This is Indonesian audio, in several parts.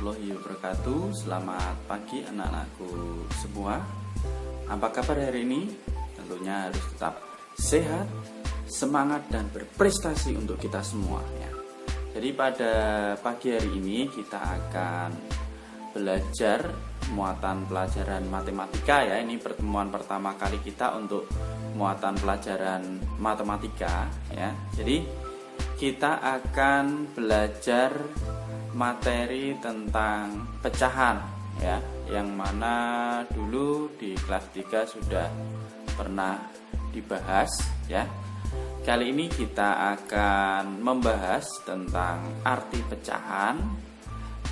warahmatullahi wabarakatuh. Selamat pagi anak-anakku semua. Apa kabar hari ini? Tentunya harus tetap sehat, semangat dan berprestasi untuk kita semua ya. Jadi pada pagi hari ini kita akan belajar muatan pelajaran matematika ya. Ini pertemuan pertama kali kita untuk muatan pelajaran matematika ya. Jadi kita akan belajar materi tentang pecahan ya, yang mana dulu di kelas 3 sudah pernah dibahas ya. Kali ini kita akan membahas tentang arti pecahan,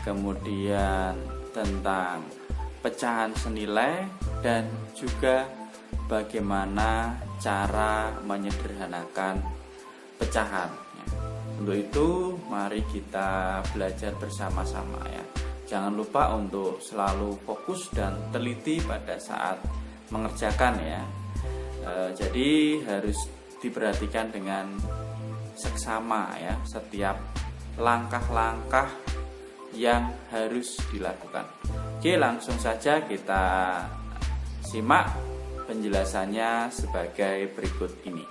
kemudian tentang pecahan senilai dan juga bagaimana cara menyederhanakan pecahan. Untuk itu mari kita belajar bersama-sama ya. Jangan lupa untuk selalu fokus dan teliti pada saat mengerjakan ya. Jadi harus diperhatikan dengan seksama ya, setiap langkah-langkah yang harus dilakukan. Oke, langsung saja kita simak penjelasannya sebagai berikut ini.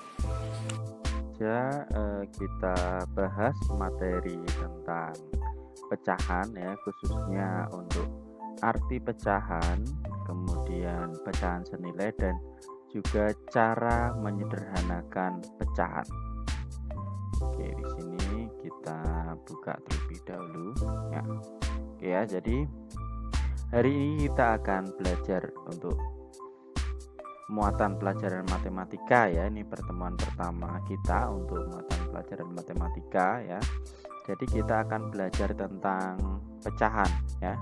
Kita bahas materi tentang pecahan ya, khususnya untuk arti pecahan, kemudian pecahan senilai dan juga cara menyederhanakan pecahan. Oke, di sini kita buka terlebih dahulu ya. Oke ya, jadi hari ini kita akan belajar untuk muatan pelajaran matematika ya. Ini pertemuan pertama kita untuk muatan pelajaran matematika ya. Jadi kita akan belajar tentang pecahan ya,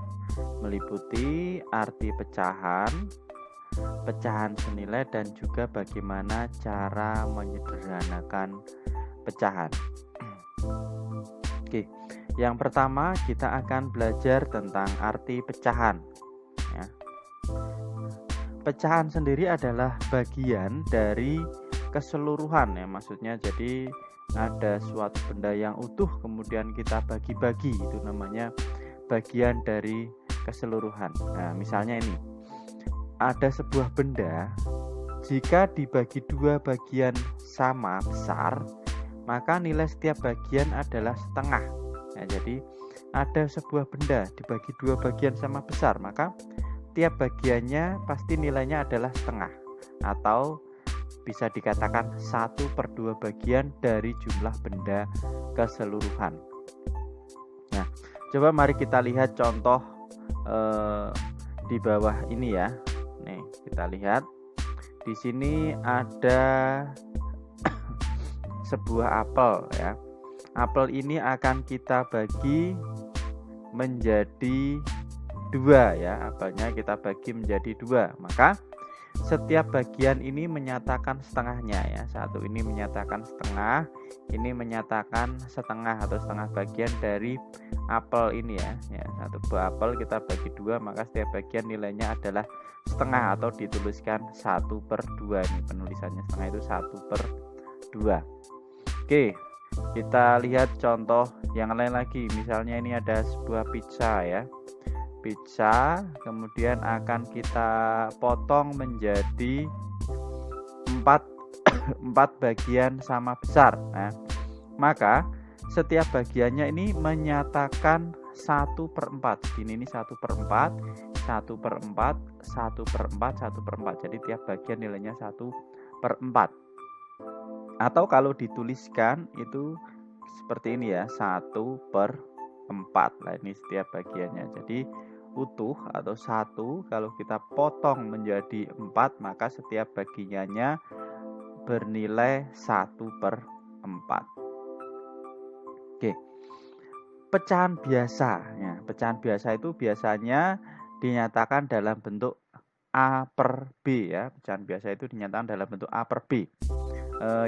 meliputi arti pecahan, pecahan senilai dan juga bagaimana cara menyederhanakan pecahan. Oke, yang pertama kita akan belajar tentang arti pecahan ya. Pecahan sendiri adalah bagian dari keseluruhan ya, maksudnya jadi ada suatu benda yang utuh kemudian kita bagi-bagi, itu namanya bagian dari keseluruhan. Nah, misalnya ini ada sebuah benda, jika dibagi dua bagian sama besar, maka nilai setiap bagian adalah setengah. Nah, jadi ada sebuah benda dibagi dua bagian sama besar, maka tiap bagiannya pasti nilainya adalah setengah, atau bisa dikatakan 1/2 bagian dari jumlah benda keseluruhan. Nah, coba mari kita lihat contoh di bawah ini ya. Nih, kita lihat di sini ada sebuah apel ya. Apel ini akan kita bagi menjadi 2 ya, apelnya kita bagi menjadi 2, maka setiap bagian ini menyatakan setengahnya ya. Satu ini menyatakan setengah, ini menyatakan setengah atau setengah bagian dari apel ini ya. Satu buah apel kita bagi 2, maka setiap bagian nilainya adalah setengah atau dituliskan 1/2. Ini penulisannya setengah itu 1/2. Oke, kita lihat contoh yang lain lagi. Misalnya ini ada sebuah pizza ya. Pizza kemudian akan kita potong menjadi 4 bagian sama besar. Nah, maka setiap bagiannya ini menyatakan 1/4. Ini 1/4, 1/4, 1/4, 1/4. Jadi tiap bagian nilainya 1/4. Atau kalau dituliskan itu seperti ini ya, 1/4. Nah, ini setiap bagiannya. Jadi utuh atau 1 kalau kita potong menjadi 4, maka setiap bagiannya bernilai 1/4. Oke, pecahan biasa ya. Pecahan biasa itu biasanya dinyatakan dalam bentuk A/B ya. Pecahan biasa itu dinyatakan dalam bentuk A/B.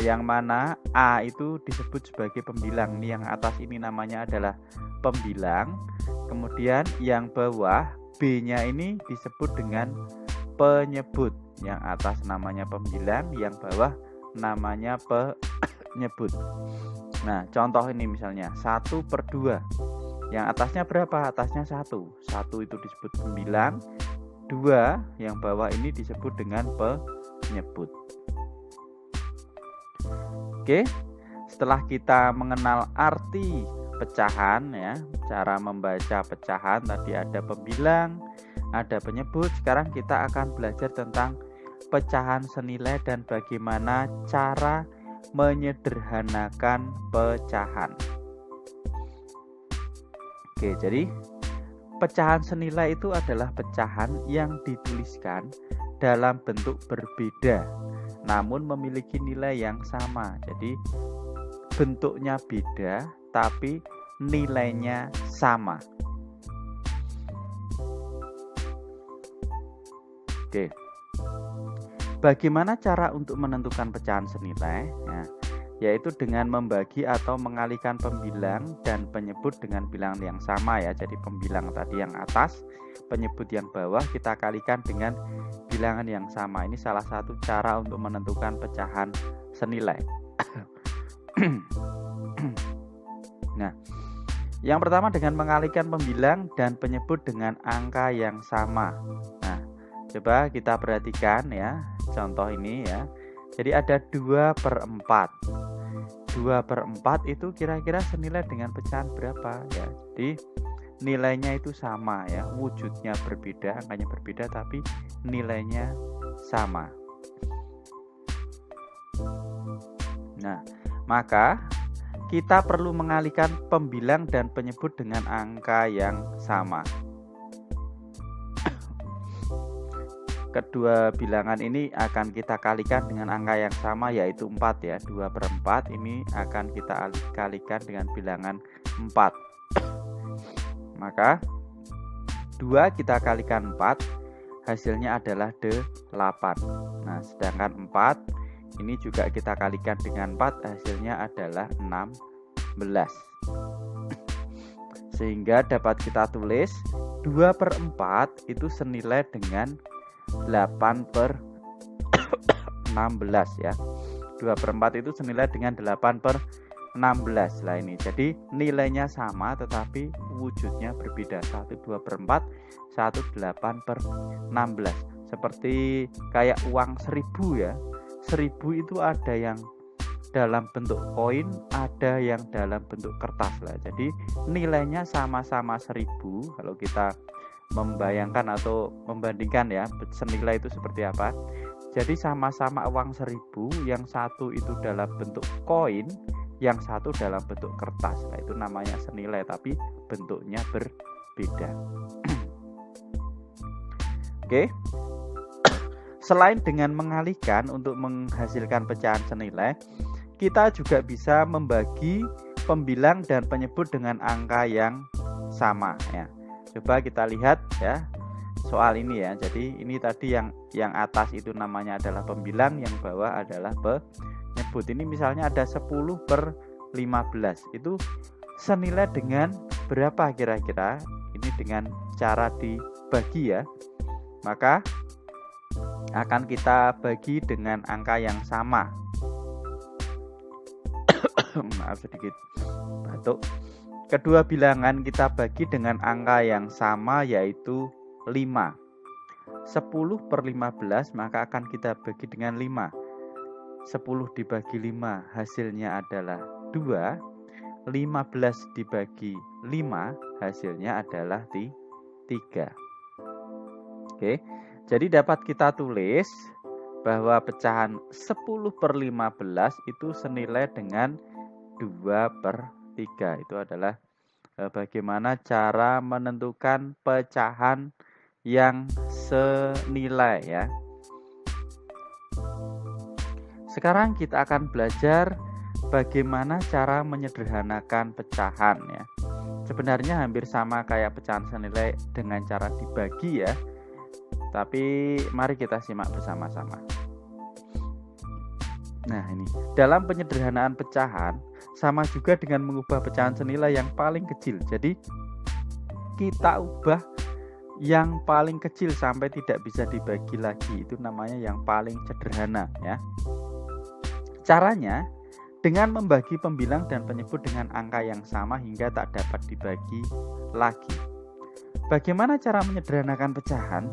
Yang mana A itu disebut sebagai pembilang. Ini yang atas ini namanya adalah pembilang. Kemudian yang bawah B-nya ini disebut dengan penyebut. Yang atas namanya pembilang, yang bawah namanya penyebut. Nah, contoh ini misalnya 1/2. Yang atasnya berapa? Atasnya 1. 1 itu disebut pembilang, 2 yang bawah ini disebut dengan penyebut. Oke, setelah kita mengenal arti pecahan ya, cara membaca pecahan tadi ada pembilang, ada penyebut. Sekarang kita akan belajar tentang pecahan senilai dan bagaimana cara menyederhanakan pecahan. Oke, jadi pecahan senilai itu adalah pecahan yang dituliskan dalam bentuk berbeda namun memiliki nilai yang sama. Jadi bentuknya beda tapi nilainya sama. Oke. Bagaimana cara untuk menentukan pecahan senilai? Nah, yaitu dengan membagi atau mengalihkan pembilang dan penyebut dengan bilangan yang sama ya. Jadi pembilang tadi yang atas, penyebut yang bawah kita kalikan dengan bilangan yang sama. Ini salah satu cara untuk menentukan pecahan senilai. Nah, yang pertama dengan mengalihkan pembilang dan penyebut dengan angka yang sama. Nah, coba kita perhatikan ya, contoh ini ya. Jadi ada 2/4. 2/4 itu kira-kira senilai dengan pecahan berapa ya? Jadi nilainya itu sama ya, wujudnya berbeda, angkanya berbeda tapi nilainya sama. Nah, maka kita perlu mengalihkan pembilang dan penyebut dengan angka yang sama. Kedua bilangan ini akan kita kalikan dengan angka yang sama yaitu 4 ya. 2/4 ini akan kita kalikan dengan bilangan 4. Maka 2 kita kalikan 4, hasilnya adalah 8. Nah, sedangkan 4 ini juga kita kalikan dengan 4, hasilnya adalah 16. Sehingga dapat kita tulis 2/4 itu senilai dengan 8/16 ya. 2/4 itu senilai dengan 8/16 lah ini. Jadi nilainya sama tetapi wujudnya berbeda. 1 2/4, 1 8/16. Seperti kayak uang 1000 ya. 1000 itu ada yang dalam bentuk koin, ada yang dalam bentuk kertas lah. Jadi nilainya sama-sama 1000. Kalau kita membayangkan atau membandingkan ya, senilai itu seperti apa. Jadi sama-sama uang 1000, yang satu itu dalam bentuk koin, yang satu dalam bentuk kertas. Nah, itu namanya senilai tapi bentuknya berbeda. Oke. Selain dengan mengalihkan untuk menghasilkan pecahan senilai, kita juga bisa membagi pembilang dan penyebut dengan angka yang sama ya. Coba kita lihat ya soal ini ya. Jadi ini tadi yang atas itu namanya adalah pembilang, yang bawah adalah penyebut. Ini misalnya ada 10/15. Itu senilai dengan berapa kira-kira? Ini dengan cara dibagi ya. Maka akan kita bagi dengan angka yang sama. Maaf sedikit batuk. Kedua bilangan kita bagi dengan angka yang sama yaitu 5. 10/15 maka akan kita bagi dengan 5. 10 dibagi 5 hasilnya adalah 2. 15 dibagi 5 hasilnya adalah 3. Oke, jadi dapat kita tulis bahwa pecahan 10/15 itu senilai dengan 2/3. Itu adalah bagaimana cara menentukan pecahan yang senilai ya. Sekarang kita akan belajar bagaimana cara menyederhanakan pecahan ya. Sebenarnya hampir sama kayak pecahan senilai dengan cara dibagi ya. Tapi mari kita simak bersama-sama. Nah, ini dalam penyederhanaan pecahan sama juga dengan mengubah pecahan senilai yang paling kecil. Jadi kita ubah yang paling kecil sampai tidak bisa dibagi lagi. Itu namanya yang paling sederhana ya. Caranya dengan membagi pembilang dan penyebut dengan angka yang sama hingga tak dapat dibagi lagi. Bagaimana cara menyederhanakan pecahan?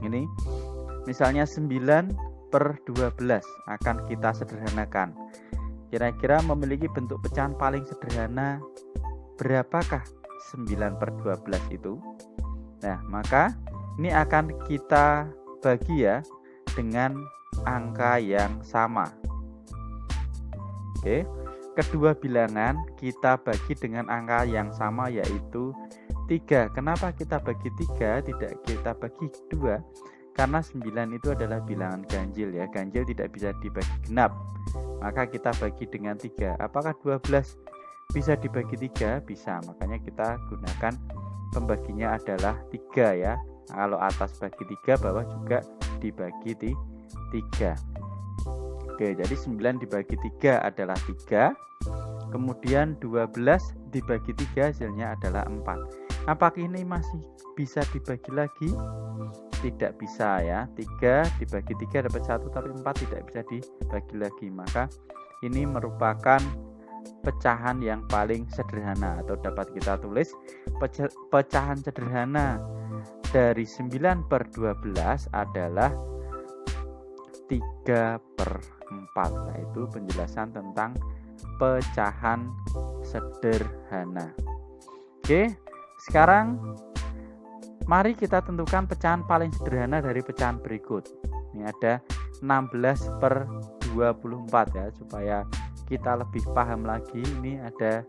Ini misalnya 9/12 akan kita sederhanakan. Kira-kira memiliki bentuk pecahan paling sederhana berapakah 9/12 itu? Nah, maka ini akan kita bagi ya dengan angka yang sama. Oke, kedua bilangan kita bagi dengan angka yang sama yaitu 3. Kenapa kita bagi 3 tidak kita bagi 2? Karena 9 itu adalah bilangan ganjil ya. Ganjil tidak bisa dibagi genap. Maka kita bagi dengan 3. Apakah 12 bisa dibagi 3? Bisa. Makanya kita gunakan pembaginya adalah 3 ya. Kalau atas bagi 3, bawah juga dibagi 3. Oke, jadi 9 dibagi 3 adalah 3. Kemudian 12 dibagi 3 hasilnya adalah 4. Apakah ini masih bisa dibagi lagi? Tidak bisa ya. 3 dibagi 3 dapat 1, tapi 4 tidak bisa dibagi lagi. Maka ini merupakan pecahan yang paling sederhana, atau dapat kita tulis pecahan sederhana dari 9/12 adalah 3/4. Nah, itu penjelasan tentang pecahan sederhana. Oke, sekarang mari kita tentukan pecahan paling sederhana dari pecahan berikut. Ini ada 16/24 ya, supaya kita lebih paham lagi. Ini ada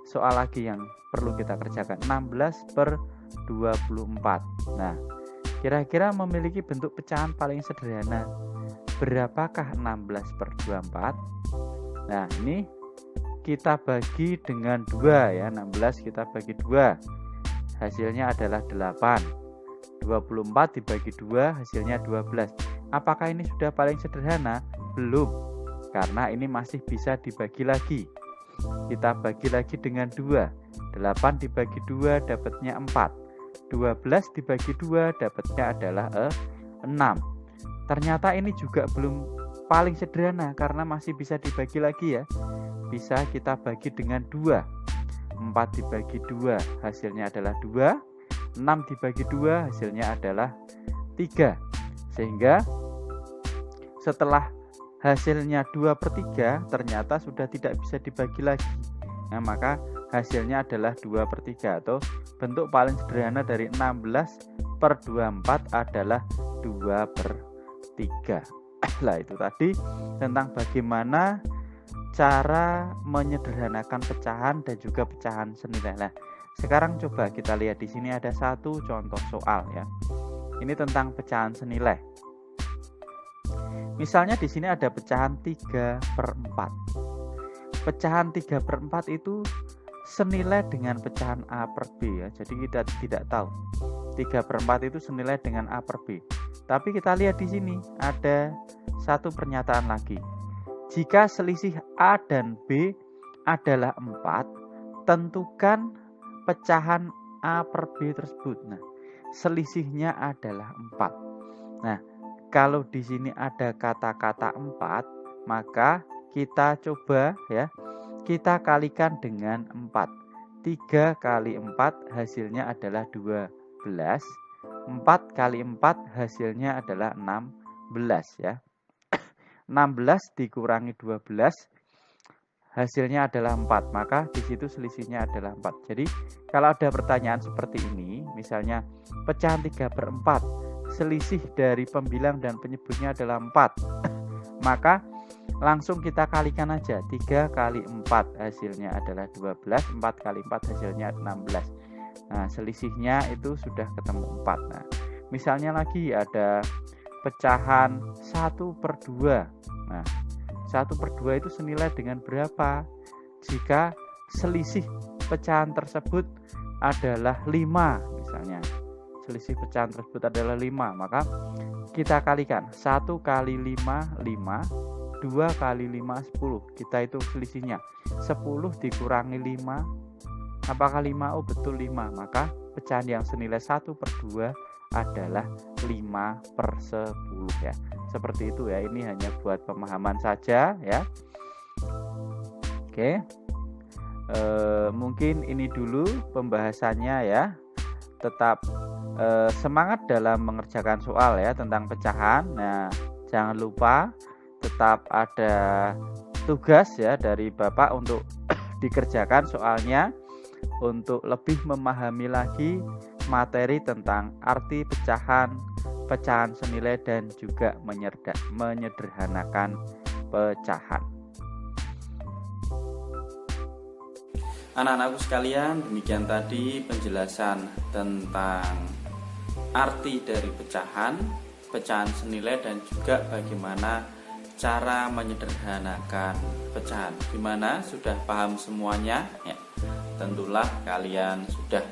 soal lagi yang perlu kita kerjakan. 16/24. Nah, kira-kira memiliki bentuk pecahan paling sederhana berapakah 16/24? Nah, ini kita bagi dengan 2 ya. 16 kita bagi 2, hasilnya adalah 8. 24 dibagi 2 hasilnya 12. Apakah ini sudah paling sederhana? Belum, karena ini masih bisa dibagi lagi. Kita bagi lagi dengan 2. 8 dibagi 2 dapatnya 4. 12 dibagi 2 dapatnya adalah 6. Ternyata ini juga belum paling sederhana karena masih bisa dibagi lagi ya. Bisa kita bagi dengan 2. 4 dibagi 2 hasilnya adalah 2. 6 dibagi 2 hasilnya adalah 3. Sehingga setelah hasilnya 2/3 ternyata sudah tidak bisa dibagi lagi. Nah, maka hasilnya adalah 2/3, atau bentuk paling sederhana dari 16/24 adalah 2/3. Lah, itu tadi tentang bagaimana cara menyederhanakan pecahan dan juga pecahan senilai. Nah, sekarang coba kita lihat di sini ada satu contoh soal ya. Ini tentang pecahan senilai. Misalnya di sini ada pecahan 3/4. Pecahan 3/4 itu senilai dengan pecahan A per B ya. Jadi kita tidak tahu 3/4 itu senilai dengan A per B. Tapi kita lihat di sini ada satu pernyataan lagi. Jika selisih A dan B adalah 4, tentukan pecahan A per B tersebut. Nah, selisihnya adalah 4. Nah, kalau di sini ada kata-kata 4, maka kita coba ya, kita kalikan dengan 4. 3 kali 4 hasilnya adalah 12. 4 kali 4 hasilnya adalah 16 ya. 16 dikurangi 12 hasilnya adalah 4. Maka di situ selisihnya adalah 4. Jadi kalau ada pertanyaan seperti ini, misalnya pecahan 3/4, selisih dari pembilang dan penyebutnya adalah 4. Maka langsung kita kalikan aja. 3 kali 4 hasilnya adalah 12. 4 kali 4 hasilnya 16. Nah, selisihnya itu sudah ketemu 4. Nah, misalnya lagi ada pecahan 1/2. Nah, 1/2 itu senilai dengan berapa? Jika selisih pecahan tersebut adalah 5 misalnya. Selisih pecahan tersebut adalah 5, maka kita kalikan. 1 kali 5, 5. 2 kali 5, 10. Kita hitung selisihnya. 10 dikurangi 5. Apakah 5? Oh, betul 5. Maka pecahan yang senilai 1/2 adalah 5/10 ya. seperti itu ya. Ini hanya buat pemahaman saja ya. Oke. Mungkin ini dulu pembahasannya ya. Tetap semangat dalam mengerjakan soal ya tentang pecahan. Nah, jangan lupa tetap ada tugas ya dari Bapak untuk dikerjakan soalnya, untuk lebih memahami lagi materi tentang arti pecahan, pecahan senilai, dan juga menyederhanakan pecahan. Anak-anakku sekalian, demikian tadi penjelasan tentang arti dari pecahan, pecahan senilai, dan juga bagaimana cara menyederhanakan pecahan. Gimana? Sudah paham semuanya? Ya, tentulah kalian sudah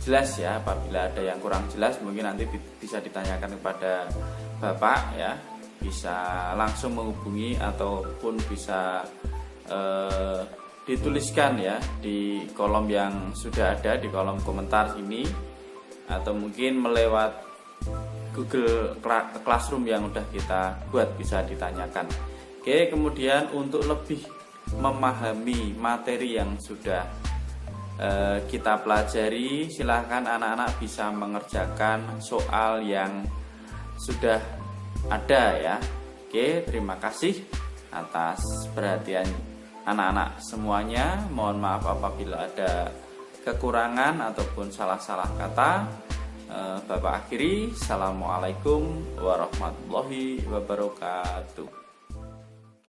jelas ya. Apabila ada yang kurang jelas, mungkin nanti bisa ditanyakan kepada Bapak ya. Bisa langsung menghubungi ataupun bisa dituliskan ya di kolom yang sudah ada di kolom komentar ini, atau mungkin melewat Google Classroom yang udah kita buat bisa ditanyakan. Oke, kemudian untuk lebih memahami materi yang sudah kita pelajari, silahkan anak-anak bisa mengerjakan soal yang sudah ada ya. Oke, terima kasih atas perhatian anak-anak semuanya. Mohon maaf apabila ada kekurangan ataupun salah-salah kata. Bapak akhiri. Assalamualaikum warahmatullahi wabarakatuh.